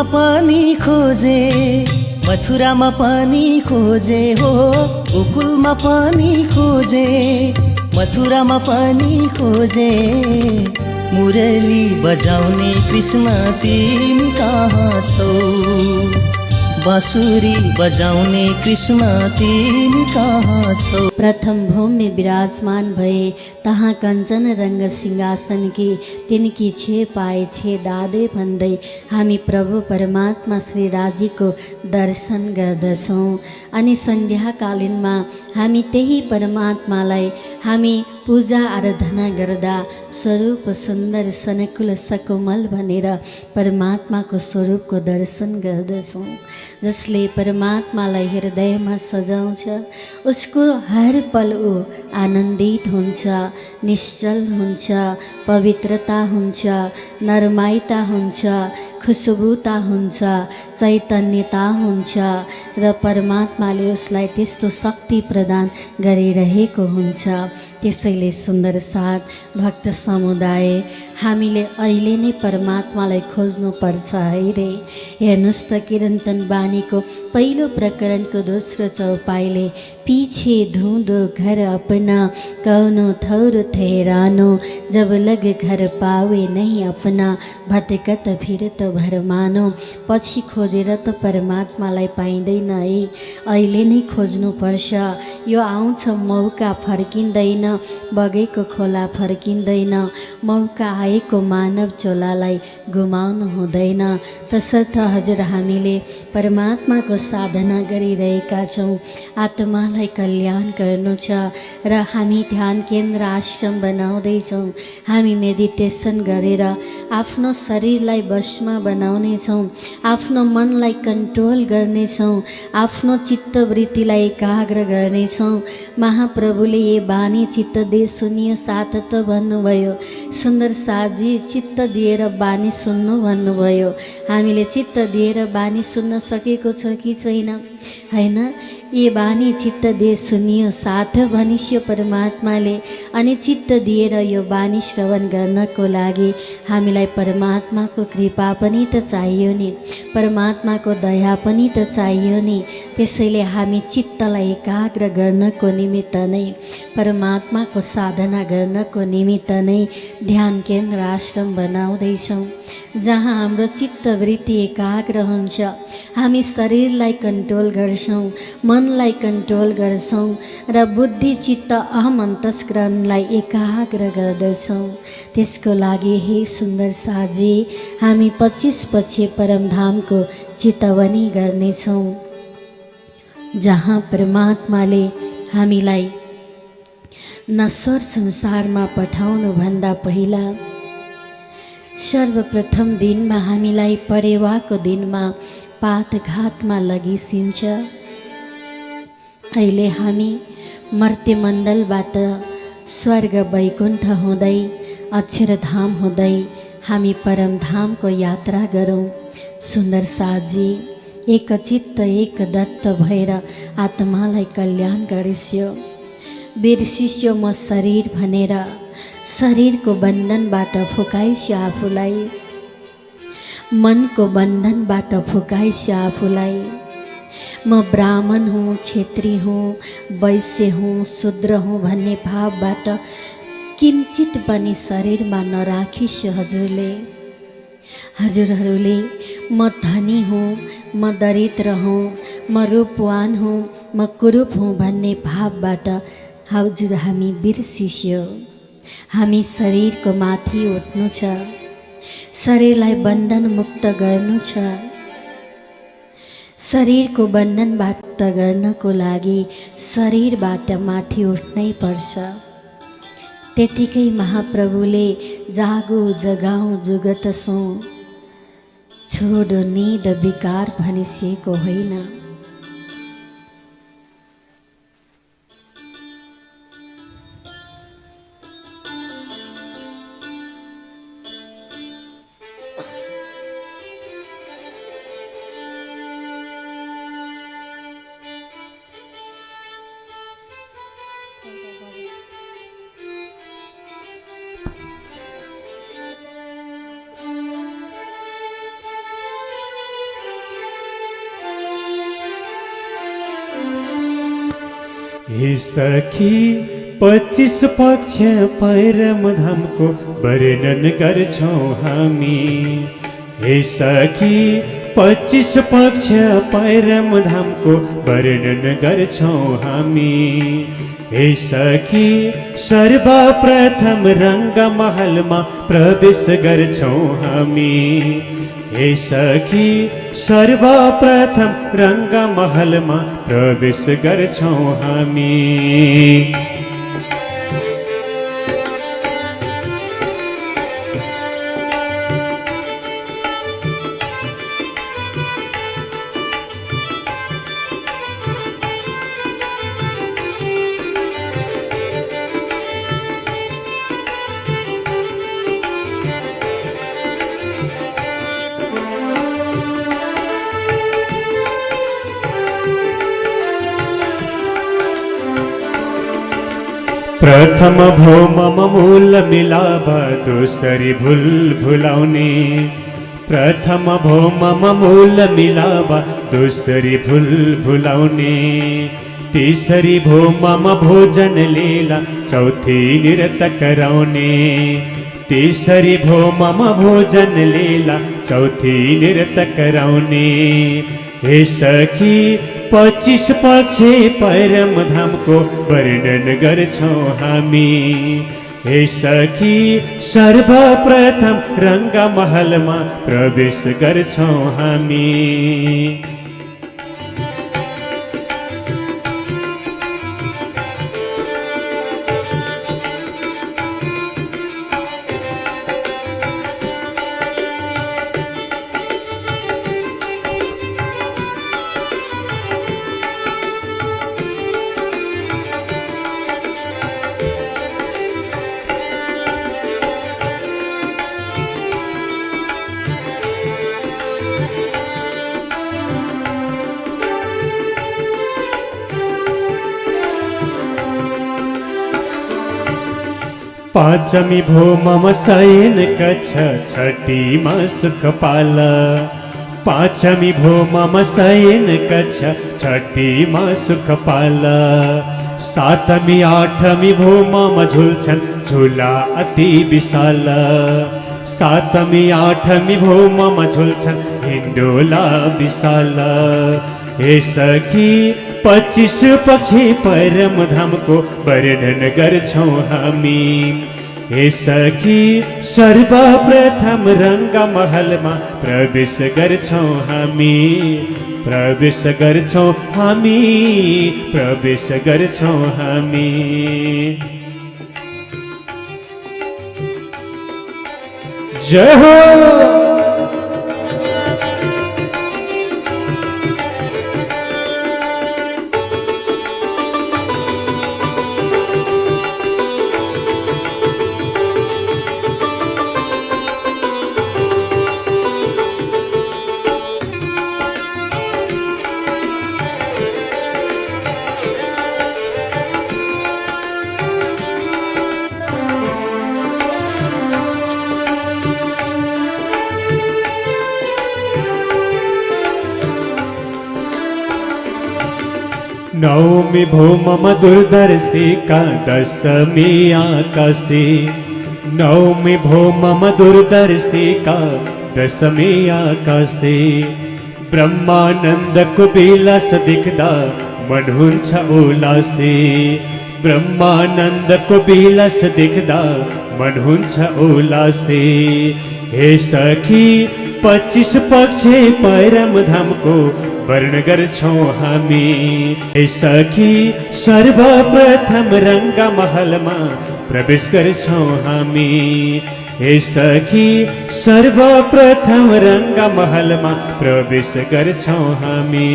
पनि खोजे, मथुरामा पनि खोजे हो, गोकुलमा पनि खोजे, मथुरामा पनि खोजे। मुरली बजाउने कृष्ण तिमी कहाँ छौ, बाँसुरी बजाउने कृष्ण तिमी कहाँ छौ। प्रथम भूमि में विराजमान भए, तहाँ कंचन रंग सिंहासन की तिनकी छे पाए छे दादे भन्दै हामी प्रभु परमात्मा श्री राजीको दर्शन गर्दछौँ। अनि सन्ध्याकालीनमा हामी त्यही परमात्मालाई हामी पूजा आराधना गर्दा स्वरूप सुन्दर सनकुल सकोमल भनेर परमात्माको स्वरूपको दर्शन गर्दछौँ। जसले परमात्मालाई हृदयमा सजाउँछ उसको हर पल ऊ आनन्दित हुन्छ, निश्चल हुन्छ, पवित्रता हुन्छ, नरमाइता हुन्छ, खुशबुता हुन्छ, चैतन्यता हुन्छ र परमात्माले उसलाई त्यस्तो शक्ति प्रदान गरिरहेको हुन्छ। त्यसैले सुन्दर साथ भक्त समुदाय हामीले अहिले नै परमात्मालाई खोज्नुपर्छ है रे। हेर्नुहोस् त किरन्तन बानीको पहिलो प्रकरणको दोस्रो चौपाईले पीछे ढूंढो घर अपना, कौनो ठौर ठहरानो, जब लग घर पावे नहीं अपना, भटकत फिरत भर मानो। पछि खोजेर त परमात्मालाई पाइँदैन है, अहिले नै खोज्नुपर्छ। यो आउँछ मौका फर्किँदैन, बगेको खोला फर्किँदैन, मौका आएको मानव चोलालाई गुमाउनु हुँदैन। तसर्थ हजुर हामीले परमात्माको साधना गरिरहेका छौँ, आत्मालाई कल्याण गर्नु छ र हामी ध्यान केन्द्र आश्रम बनाउँदैछौँ। हामी मेडिटेसन गरेर आफ्नो शरीरलाई वशमा बनाउनेछौँ, आफ्नो मनलाई कन्ट्रोल गर्नेछौँ, आफ्नो चित्तवृत्तिलाई एकाग्र गर्नेछौँ। महाप्रभुले ये बानी चित्त दे सुनियो साथ त भन्नुभयो। सुन्दर साथजी चित्त दिएर बानी सुन्नु भन्नुभयो। हामीले चित्त दिएर बानी सुन्न सकेको छ कि छैन? हैन। ये बानी चित्त दे सुनियो साथ भनिस्यो परमात्माले। अनि चित्त दिएर यो बानी श्रवण गर्नको लागि हामीलाई परमात्माको कृपा पनि त चाहियो नि, परमात्माको दया पनि त चाहियो नि। त्यसैले हामी चित्तलाई एकाग्र गर्नको निमित्त नै, परमात्माको साधना गर्नको निमित्त नै ध्यान केन्द्र आश्रम बनाउँदैछौँ, जहाँ हाम्रो चित्तवृत्ति एकाग्र हुन्छ। हामी शरीरलाई कन्ट्रोल गर्छौँ, मनलाई कन्ट्रोल गर्छौँ र बुद्धि चित्त अहम अन्तस्करणलाई एकाग्र गर्दछौँ। त्यसको लागि हे सुन्दर साजी हामी 25 पछि परमधामको चितवनी गर्नेछौँ, जहाँ परमात्माले हामीलाई नश्वर संसारमा पठाउनुभन्दा पहिला सर्वप्रथम दिनमा हामीलाई परेवाको दिनमा पातघातमा लगिसिन्छ। अहिले हामी मर्त्यमण्डलबाट स्वर्ग वैकुण्ठ हुँदै अक्षरधाम हुँदै हामी परमधामको यात्रा गरौँ। सुन्दर साथजी एकचित्त एक दत्त भएर आत्मालाई कल्याण गरिस्यो। बिर्सिस्यो म शरीर भनेर, शरीरको बन्धनबाट फुकाइस्यो आफूलाई, मनको बन्धनबाट फुकाइस्यो आफूलाई। म ब्राह्मण हुँ, क्षेत्री हुँ, वैश्य हुँ, शूद्र हुँ भन्ने भावबाट किञ्चित पनि शरीरमा नराखिस्यो हजुरले। हजुरहरूले म धनी हुँ, म दरिद्र हुँ, म रूपवान हुँ, म कुरूप हुँ भन्ने भावबाट हजुर हामी बिर्सिस्यो। हामी शरीरको माथि उठ्नु छ, शरीरलाई बन्धन मुक्त गर्नु छ। शरीरको बन्धनबाट गर्नको लागि शरीरबाट माथि उठ्नै पर्छ। त्यतिकै महाप्रभुले जागो जगाऊँ जुगत सो, छोडो निद विकार भनिसिएको होइन। हे सखी 25 पक्ष परम धामको वर्णन गर्छौँ हामी। हे सखी 25 पक्ष परम धामको वर्णन गर्छौँ हामी। हे सखी सर्वप्रथम रङ्गमहलमा प्रवेश गर्छौँ हामी। हे सखी सर्वप्रथम रङ्गमहलमा प्रवेश गर्छौँ हामी। प्रथम भो मम मूल मिलाप दोसरी भूल भुलाउने। प्रथम भो मम मूल मिलाप दोसरी भूल भुलाउने। तीसरी भो मम भोजन लीला चौथी निरत कराउने। तीसरी भो मम भोजन लीला चौथी निरत कराउने। हे सखी 25 पक्ष परम धामको वर्णन गर्छौँ हामी। हे सखी सर्वप्रथम रङ्गमहलमा प्रवेश गर्छौँ हामी। पाचमी भो मम शयन कक्ष छठीमा सुखपाल। पाचमी भो मम शयन कक्ष छठीमा सुखपाल। सातमी आठमी भो मम झुल्छन् झुला अति विशाल। सातमी आठमी भो मम झुल्छन् हिण्डोला विशाल। हे सखी 25 पक्ष परम धामको वर्णन गर्छौँ हामी। हे सखी सर्वप्रथम रङ्गमहलमा प्रवेश गर्छौँ हामी। प्रवेश गर्छौँ हामी। प्रवेश गर्छौँ हामी। जय हो। नवमी भो मम दूरदर्शिका दशमी आकाशे। नवमी भो मम दूरदर्शिका दशमी आकाशे। ब्रह्मानन्दको विलास देख्दा मन हुन्छ उल्लासे। ब्रह्मानन्दको विलास देख्दा मन हुन्छ उल्लासे। हे सखी 25 पक्ष परम धामको वर्ण गर्छौँ हामी। हे सखी सर्वप्रथम रङ्गमहलमा प्रवेश गर्छौँ हामी। हे सखी सर्वप्रथम रङ्गमहलमा प्रवेश गर्छौँ हामी।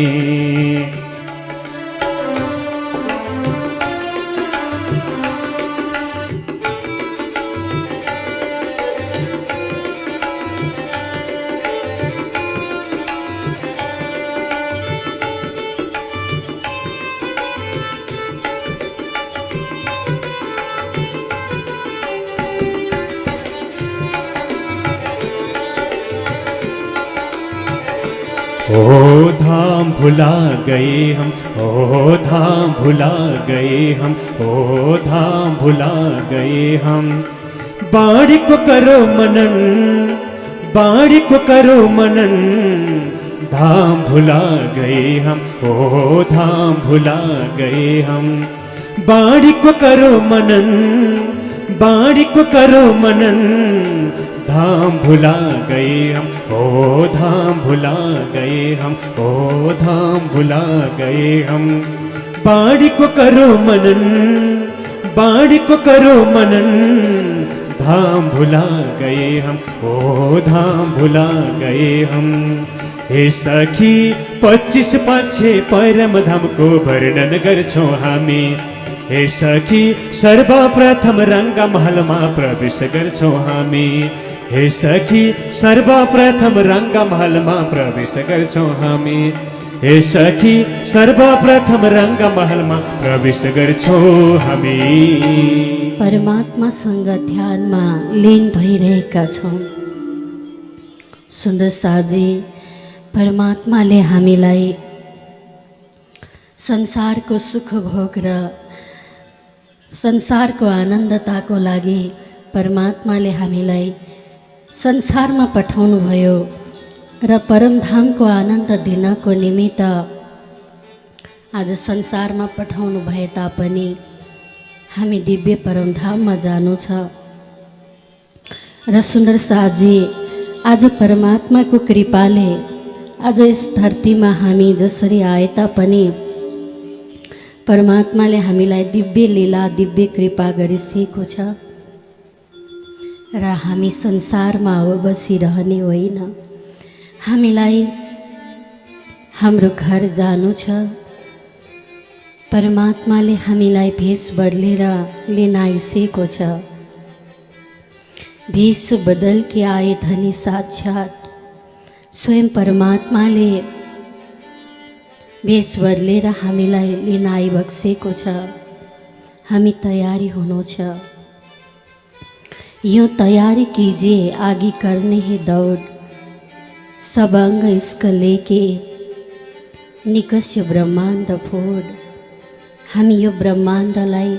ओ धाम भुला गए हम, ओ धाम भुला गए हम, ओ धाम भुला गए हम। बाड़ी को करो मनन, बाड़ी को करो मनन, धाम भुला गए हम, ओ धाम भुला गए हम। बाड़ी को करो मनन, बाड़ी को करो मनन, धाम भुला गए हम, ओ धाम भुला गए हम, ओ धाम भुला गए हम। बाड़ी को करो मनन, बाड़ी को करो मनन, धाम भुला गए हम, ओ धाम भुला गए हम। हे सखी 25 पाछे परम धाम को वर्णन गर्छौं हामी। हे सखी सर्वप्रथम रंग महल में प्रवेश गर्छौं हामी। हे सखी सर्वप्रथम रंग महल में प्रवेश गर्छौं हामी। हे सखी सर्वप्रथम रंग महल में प्रवेश गर्छौं हामी। परमात्मासँग ध्यानमा लीन भइरहेका छौँ। सुन्दर साजी, परमात्माले हामीलाई संसारको सुख भोग र संसारको आनन्दताको लागि परमात्माले हामीलाई संसारमा पठाउनु भयो र परमधामको आनन्द दिनको निमित्त आज संसारमा पठाउनु भए तापनि हामी दिव्य परमधाममा जानु छ। र सुन्दर साजी, आज परमात्माको कृपाले आज यस धरतीमा हामी जसरी आए तापनि परमात्माले हामीलाई दिव्य लीला दिव्य कृपा गरिसकेको छ र हामी संसारमा अब बसिरहने होइन। हामीलाई हाम्रो घर जानु छ। परमात्माले हामीलाई भेष बदलेर लिन आइसकेको छ। भेष बदल के आए धनी साक्षात स्वयं परमात्माले भेष बदलेर हामीलाई लिन आइबक्सेको छ। हामी तयारी हुनु छ। यो तैयारी कीजिए, आगे करने है दौड़, सब अंग इसका लेके निकस्य ब्रह्मांड फोड। हामी यो ब्रह्माण्डलाई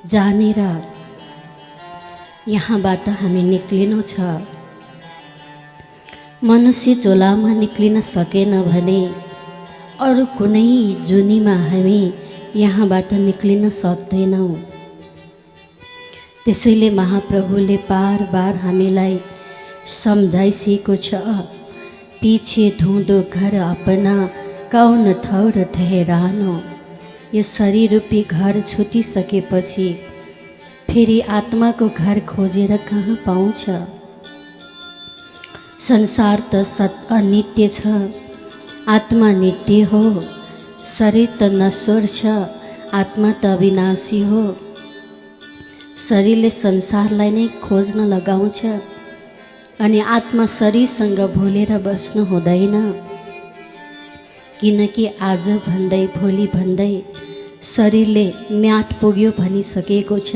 जानेर यहाँबाट हामी निक्लिनु छ। मनुष्य चोलामा निक्लिन सकेन भने अरू कुनै जुनीमा हामी यहाँबाट निक्लिन सक्दैनौँ। त्यसैले महाप्रभुले बार बार हामीलाई सम्झाइसकेको छ, पीछे ढूंढो घर अपना कौन ठौर ठहरानो। यो शरीर रूपी घर छुटिसकेपछि फेरि आत्माको घर खोजेर कहाँ पाउँछ। संसार त अनित्य छ, आत्मा नित्य हो। शरीर त नश्वर छ, आत्मा त अविनाशी हो। शरीरले संसारलाई नै खोज्न लगाउँछ अनि आत्मा शरीरसँग भुलेर बस्नु हुँदैन। किनकि आज भन्दै भोलि भन्दै शरीरले म्याट पुग्यो भनिसकेको छ,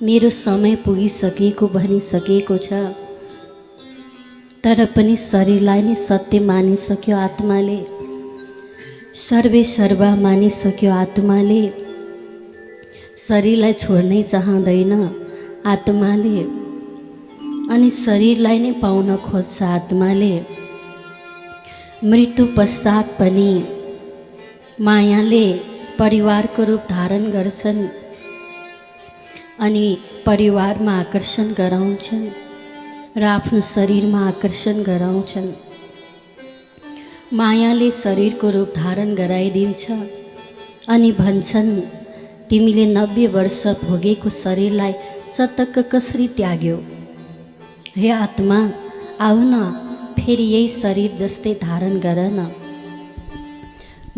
मेरो समय पुगिसकेको भनिसकेको छ। तर पनि शरीरलाई नै सत्य मानिसक्यो आत्माले, सर्वे सर्वा मानिसक्यो आत्माले। शरीरलाई छोड्नै चाहँदैन आत्माले अनि शरीरलाई नै पाउन खोज्छ आत्माले। मृत्यु पश्चात पनि मायाले परिवारको रूप धारण गर्छन् अनि परिवारमा आकर्षण गराउँछन् र आफ्नो शरीरमा आकर्षण गराउँछन्। मायाले शरीरको रूप धारण गराइदिन्छ अनि भन्छन्, तिमीले 90 वर्ष भोगेको शरीरलाई चटक्क कसरी त्याग्यौ? हे आत्मा, आऊ न, फेरि यही शरीर जस्तै धारण गर न।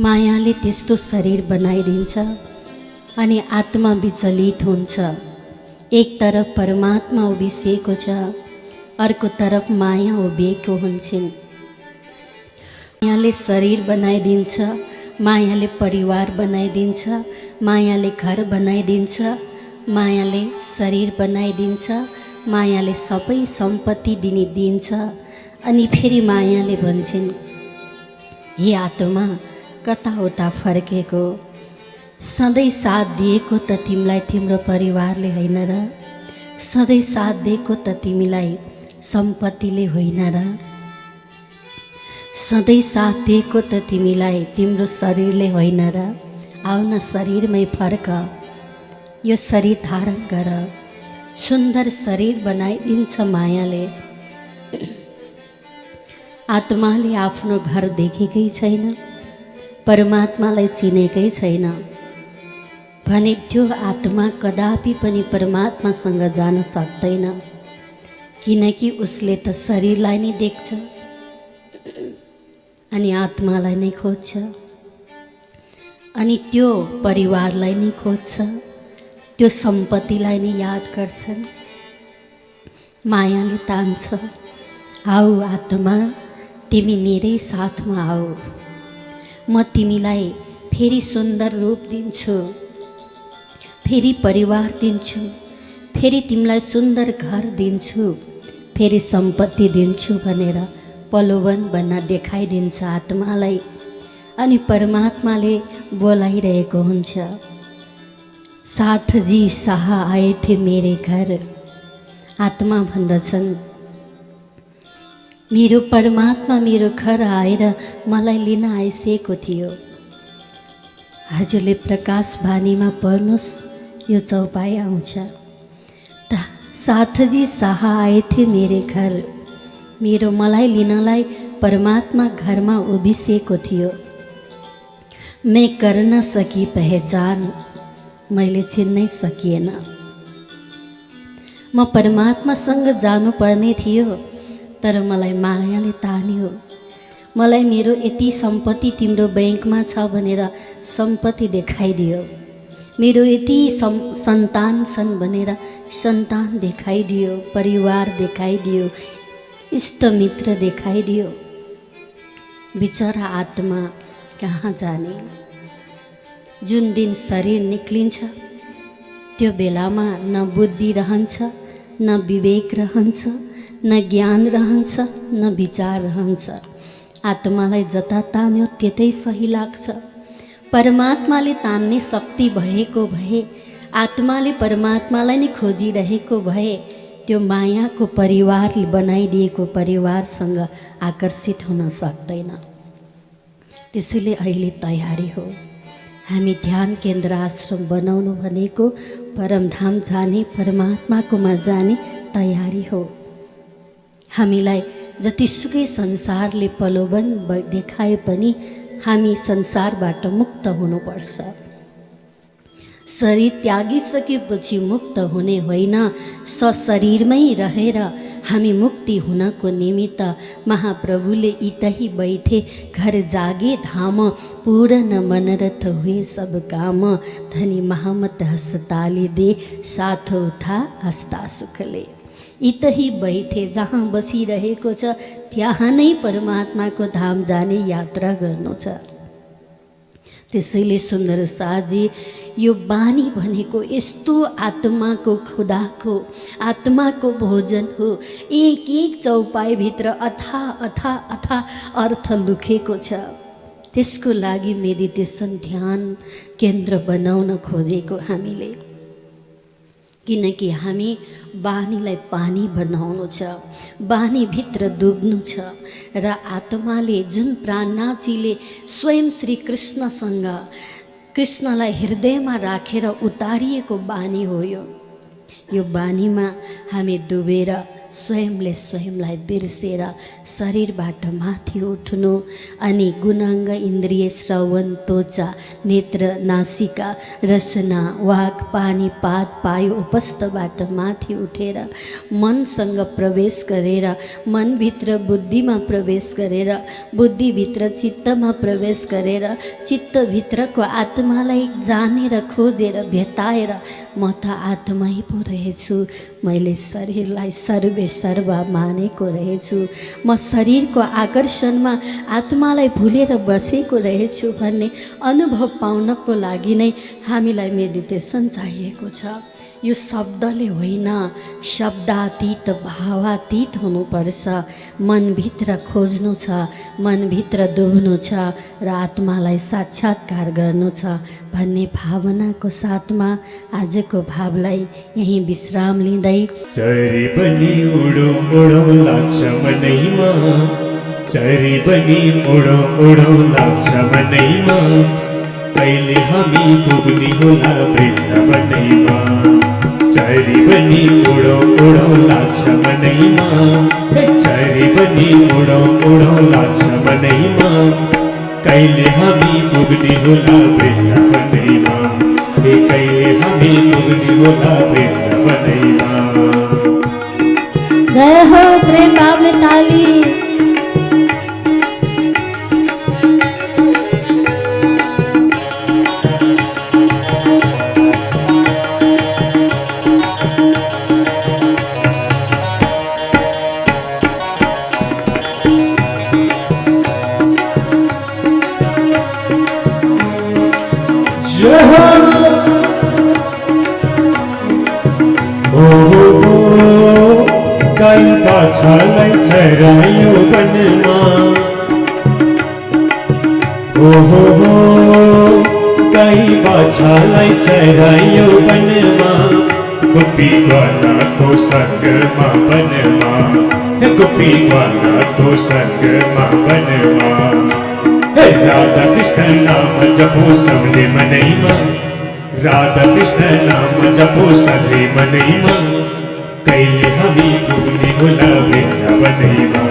मायाले त्यस्तो शरीर बनाइदिन्छ अनि आत्मा विचलित हुन्छ। एक तरफ परमात्मा उभिसिएको छ, अर्को तरफ माया उभिएको हुन्छन्। मायाले शरीर बनाइदिन्छ, मायाले परिवार बनाइदिन्छ, मायाले घर बनाइदिन्छ, मायाले शरीर बनाइदिन्छ, मायाले सबै सम्पत्ति दिन्छ अनि फेरि मायाले भन्छन्, हे आत्मा कता उता फर्केको, सधैँ साथ दिएको त तिमीलाई तिम्रो परिवारले होइन र, सधैँ साथ दिएको त तिमीलाई सम्पत्तिले होइन र, सधैँ साथ दिएको त तिमीलाई तिम्रो शरीरले होइन र। आउन शरीरमै फर्क, यो शरीर धारण गर, सुन्दर शरीर बनाइदिन्छ मायाले। आत्माले आफ्नो घर देखेकै छैन, परमात्मालाई चिनेकै छैन भने त्यो आत्मा कदापि पनि परमात्मासँग जान सक्दैन, किनकि उसले त शरीरलाई नै देख्छ अनि आत्मालाई नै खोज्छ, अनि त्यो परिवारलाई नै खोज्छ, त्यो सम्पत्तिलाई नै याद गर्छन्। मायाले तान्छ, आऊ आत्मा तिमी मेरै साथमा आऊ, म तिमीलाई फेरि सुन्दर रूप दिन्छु, फेरि परिवार दिन्छु, फेरि तिमीलाई सुन्दर घर दिन्छु, फेरि सम्पत्ति दिन्छु भनेर प्रलोभन बन्न देखाइदिन्छ आत्मालाई। अनि परमात्माले बोलाइरहेको हुन्छ, साथ जी शाह आए थे मेरे घर। आत्मा भन्दछन्, मेरो परमात्मा मेरो घर आएर मलाई लिन आइसकेको थियो। हजुरले प्रकाश बानीमा पढ्नुहोस्, यो चौपाई आउँछ, साथजी शाह आए थे मेरे घर। मेरो मलाई लिनलाई परमात्मा घरमा उभिसिएको थियो। मैं कर न सकी पहचान, मैले चिन्नै सकिएन। म परमात्मासँग जानुपर्ने थियो, तर मलाई मायाले तान्यो। मलाई मेरो यति सम्पत्ति तिम्रो ब्याङ्कमा छ भनेर सम्पत्ति देखाइदियो, मेरो यति सन्तान छन् भनेर सन्तान देखाइदियो, परिवार देखाइदियो, इष्टमित्र देखाइदियो। बिचरा आत्मा कहाँ जाने? जुन दिन शरीर निक्लिन्छ त्यो बेलामा न बुद्धि रहन्छ, न विवेक रहन्छ, न ज्ञान रहन्छ, न विचार रहन्छ। आत्मालाई जता तान्यो त्यतै सही लाग्छ। परमात्माले तान्ने शक्ति भएको भए, आत्माले परमात्मालाई नै खोजिरहेको भए, त्यो मायाको परिवारले बनाइदिएको परिवारसँग आकर्षित हुन सक्दैन। त्यसैले अहिले तयारी हो, हामी ध्यान केन्द्र आश्रम बनाउनु भनेको परमधाम जाने, परमात्माकोमा जाने तयारी हो। हामीलाई जतिसुकै संसारले प्रलोभन देखाए पनि हामी संसारबाट मुक्त हुनुपर्छ। शरीर त्यागिसकेपछि मुक्त हुने होइन, सशरीरमै रहेर हामी मुक्ति हुनको निमित्त महाप्रभुले इतही बैठे घर जागे धाम, पूर्ण मनरथ हुए सब काम, धनी महामत हस्ताली दे साथ उठा हस्ता सुखले। इतही बैठे, जहाँ बसिरहेको छ त्यहाँ नै परमात्माको धाम जाने यात्रा गर्नु छ। त्यसैले सुन्दर साजी, यो बानी भनेको यस्तो आत्माको खुदाको, आत्माको भोजन हो। एक एक चौपाईभित्र अथा अथा अथा अर्थ लुकेको छ। त्यसको लागि मेडिटेसन ध्यान केन्द्र बनाउन खोजेको हामीले, किनकि हामी बानीलाई पानी बनाउनु छ, बानीभित्र डुब्नु छ। र आत्माले जुन प्राणनाथजीले स्वयं श्री कृष्णसँग, कृष्णलाई हृदयमा राखेर उतारिएको बानी हो यो बानीमा हामी डुबेर स्वयंले स्वयंलाई बिर्सेर शरीरबाट माथि उठ्नु, अनि गुणाङ्ग इन्द्रिय श्रवण त्वचा नेत्र नासिका रसना वाक पानी पात पायो उपस्थबाट माथि उठेर मनसँग प्रवेश गरेर, मनभित्र बुद्धिमा प्रवेश गरेर, बुद्धिभित्र चित्तमा प्रवेश गरेर, चित्तभित्रको आत्मालाई जानेर खोजेर भेटाएर म त आत्मै पो रहेछु, मैले शरीरलाई सर्वेसर्वा मानेको रहेछु, म शरीरको आकर्षणमा आत्मालाई भुलेर बसेको रहेछु भन्ने अनुभव पाउनको लागि नै हामीलाई मेडिटेसन चाहिएको छ। यो शब्दले होइन, शब्दातीत भावातीत हुनुपर्छ। मनभित्र खोज्नु छ, मनभित्र डुब्नु छ र आत्मालाई साक्षात्कार गर्नु छ भन्ने भावनाको साथमा आजको भावलाई यही विश्राम लिँदै चरी पनि उडो उडो लाग्छ मनैमा, चरी पनि उडो उडो लाग्छ मनैमा, कहिले हामी पुग्ने होला वृन्दावनैमा। चरी पनि उडो उडो लाग्छ मनैमा, चरी पनि उडो उडो लाग्छ मनैमा, कहिले हामी पुग्ने होला वृन्दावनैमा, कहिले हामी पुग्ने होला वृन्दावनैमा। जय हो प्रेम भावले ताली। गाई बाछालाई चरायो वनमा, गाई बाछालाई चरायो वनमा, गोपी ग्वालाको सँगमा वनमा, गोपी ग्वालाको सँगमा वनमा। राधा कृष्ण नाम जपो सबले मनैमा, राधा कृष्ण नाम जपो सबले मनैमा, कहिले हामी पुग्ने होला वृन्दावनैमा,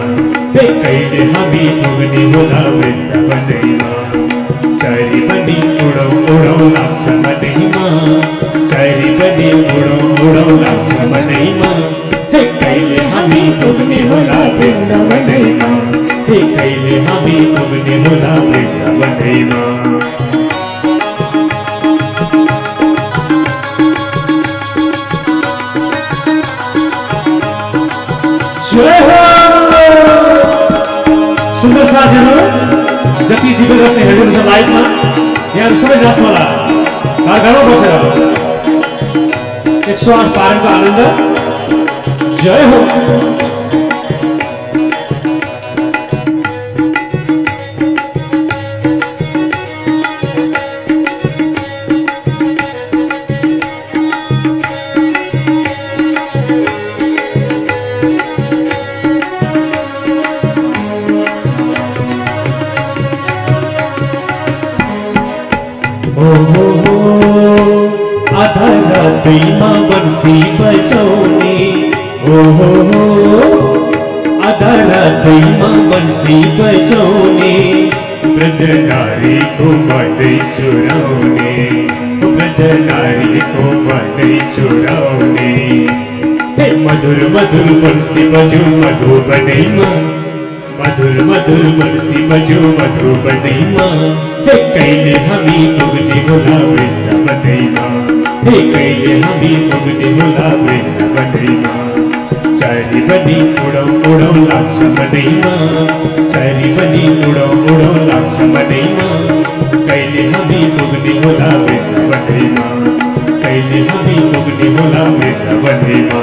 कहिले हामी पुग्ने होला वृन्दावनैमा। चरी पनि उडौ उडौ लाग्छ मनैमा, चरी पनि उडौ उडौ लाग्छ मनैमा, कहिले हामी पुग्ने होला वृन्दावनैमा, कहिले हामी पुग्ने होला वृन्दावनैमा। सुन्दर साथीहरू, जति दिव्य दर्शन हेर्नुहुन्छ लाइभमा, यहाँ सबै नाच्नुहोला घरमा बसेर 108 पारणको आनन्द। जय हो। आधा रातैमा बन्सी बजाउने, आधा रातैमा बन्सी बजाउने, ब्रजनारीको मनै चुराउने, ब्रजनारीको मनै चुराउने। मधुर मधुर बन्सी बजो मधुबनैमा, मधुर मधुर बन्सी बजो मधुबनैमा, कहिले हामी पुग्ने होला वृन्दावनैमा, कहिले हामी पुग्ने होला वृन्दावनैमा। चरी पनि उडौ उडौ लाग्छ मनैमा, चरी पनि उडौ उडौ लाग्छ मनैमा, कहिले हामी पुग्ने होला वृन्दावनैमा, कहिले हामी पुग्ने होला वृन्दावनैमा।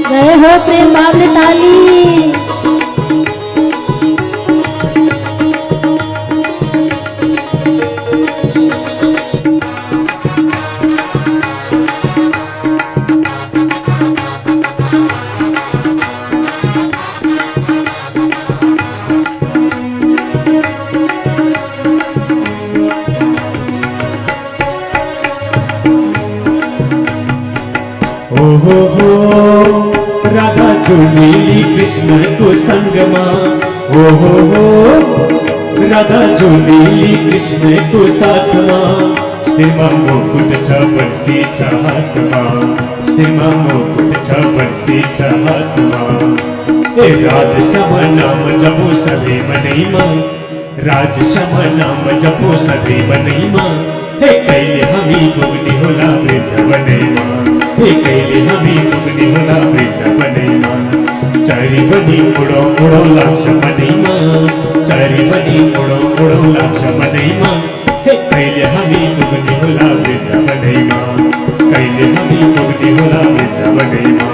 जय हो प्रेम भावले ताली। राधा झुलेली कृष्णको सँगमा, राधा झुलेली कृष्णको साथमा, शिरमा मुकुट छ बन्सी छ हातमा, शिरमा मुकुट छ बन्सी छ हातमा। राधश्याम नाम जपो सधैँ मनैमा, राधश्याम नाम जपो सधैँ मनैमा, कहिले हामी पुग्ने होला वृन्दावनैमा, कहिले हामी पुग्ने होला वृन्दावनैमा। चरी पनि उडौ उडौ लाग्छ मनैमा, चरी पनि उडौ उडौ लाग्छ मनैमा, हे कहिले हामी पुग्ने होला वृन्दावनैमा कहिले हामी पुग्ने होला वृन्दावनैमा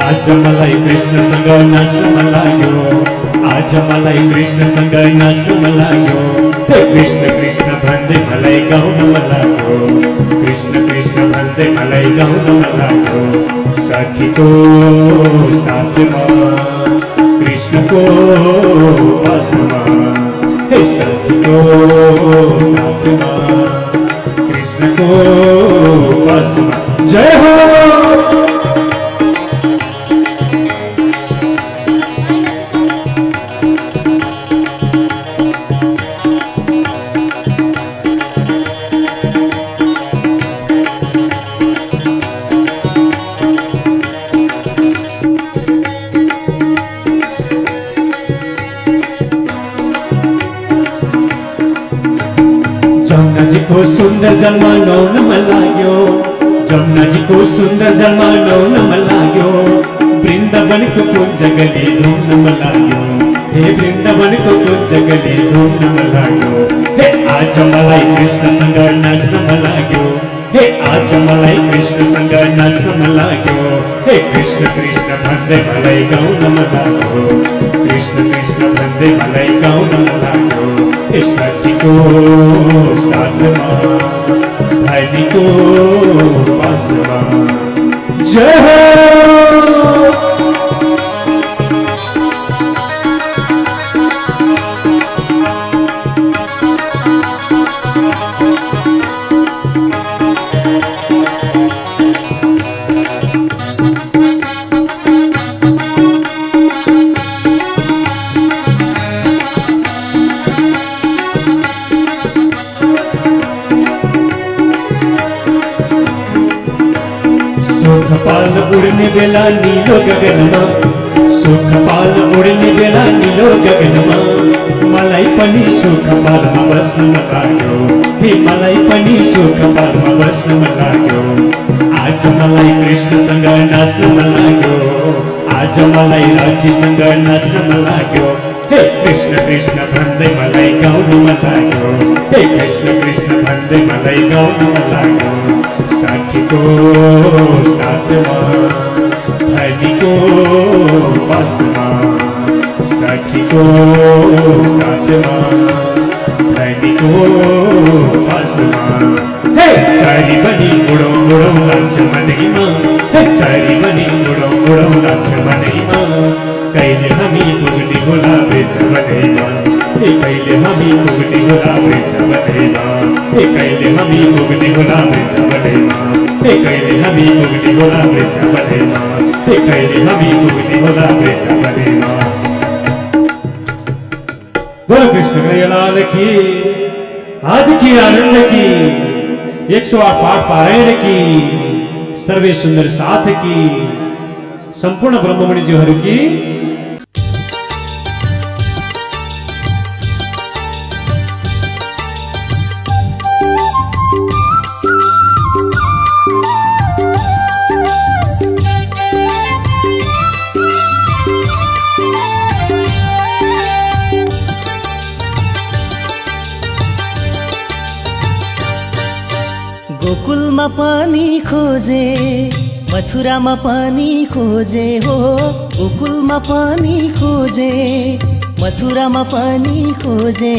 आज मलाई कृष्णसँग नाच्न मन लाग्यो आज मलाई कृष्णसँग नाच्न मन लाग्यो हे कृष्ण कृष्ण भन्दै मलाई गाउन मन लाग्यो कृष्ण कृष्ण भन्दै मलाई गाउन मन लाग्यो सखीको साथमा कृष्णको पासमा हे सखीको साथमा कृष्णको पासमा जय हो जमुनाजीको सुन्दर जलमा नुहाउन मन लाग्यो जमुनाजीको सुन्दर जलमा नुहाउन मन लाग्यो वृन्दावनको कुञ्ज गली घुम्न मन लाग्यो हे वृन्दावनको कुञ्ज गली घुम्न मन लाग्यो हे आज मलाई कृष्णसँग नाच्न मन लाग्यो हे आज मलाई कृष्णसँग नाच्न मन लाग्यो हे कृष्ण कृष्ण भन्दै मलाई गाउन मन लाग्यो कृष्ण कृष्ण भन्दै मलाई गाउन मन लाग्यो हे सखीको साथमा भाइजीको पासमा जय हो सुखपाल उड्ने बेला नीलो गगनमा सुखपाल उड्ने बेला नीलो गगनमा मलाई पनि सुखपालमा बस्न मन लाग्यो हे मलाई पनि सुखपालमा बस्न मन लाग्यो आज मलाई कृष्णसँग नाच्न मन लाग्यो आज मलाई राज्यसँग नाच्न मन लाग्यो हे कृष्ण कृष्ण भन्दै मलाई गाउन मन लाग्यो हे कृष्ण कृष्ण भन्दै मलाई गाउन मन लाग्यो सखीको साथमा धनीको पासमा सखीको साथमा धनीको पासमा हे चारी बनी उडौ उडौ लाग्छ मनैमा हे चारी बनी उडौ उडौ लाग्छ मनैमा कहिले हामी पुग्ने होला वृन्दावनैमा हे कहिले हामी पुग्ने होला वृन्दावनैमा हे कहिले हामी पुग्ने होला वृन्दावनैमा हे कहिले हामी पुग्ने होला वृन्दावनैमा हे कहिले हामी पुग्ने होला वृन्दावनैमा बोलो कृष्ण कन्हैया की आज की आनंद की 108 पाठ पारायण की सर्वे सुंदर साथ की संपूर्ण ब्रह्ममणिज्यूहरू की गोकुलमा पनि खोजे मथुरामा पनि खोजे हो गोकुलमा पनि खोजे मथुरामा पनि खोजे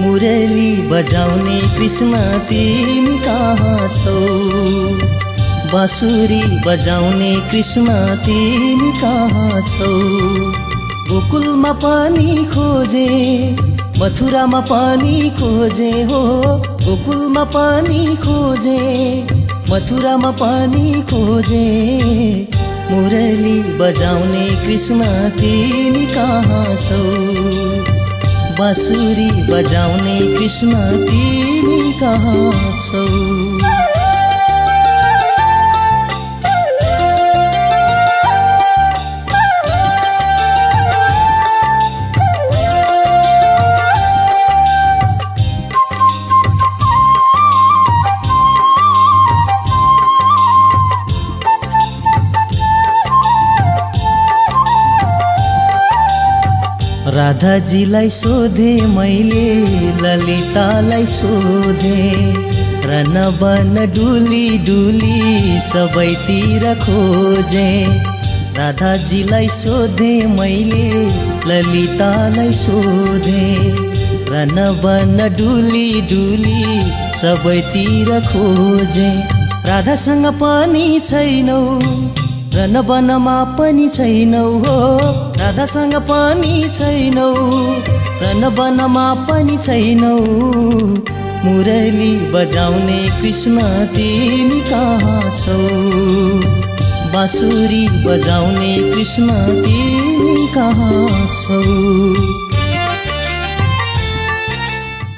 मुरली बजाउने कृष्ण तिमी कहाँ छौ बाँसुरी बजाउने कृष्ण तिमी कहाँ छौ गोकुलमा पनि खोजे मथुरामा पनि खोजे हो गोकुलमा पनि खोजे मथुरामा पनि खोजे मुरली बजाउने कृष्ण तिमी कहाँ छौ बाँसुरी बजाउने कृष्ण तिमी कहाँ छौ राधाजीलाई सोधे मैले ललितालाई सोधे रन बन डुली डुली सबैतिर खोजे राधाजीलाई सोधे मैले ललितालाई सोधे रन बन डुली डुली सबैतिर खोजे राधासँग पनि छैनौ रन बनमा पनि छैनौ हो राधासँग पनि छैनौ रन बनमा पनि छैनौ मुरली बजाउने कृष्ण तिमी कहाँ छौ बाँसुरी बजाउने कृष्ण तिमी कहाँ छौ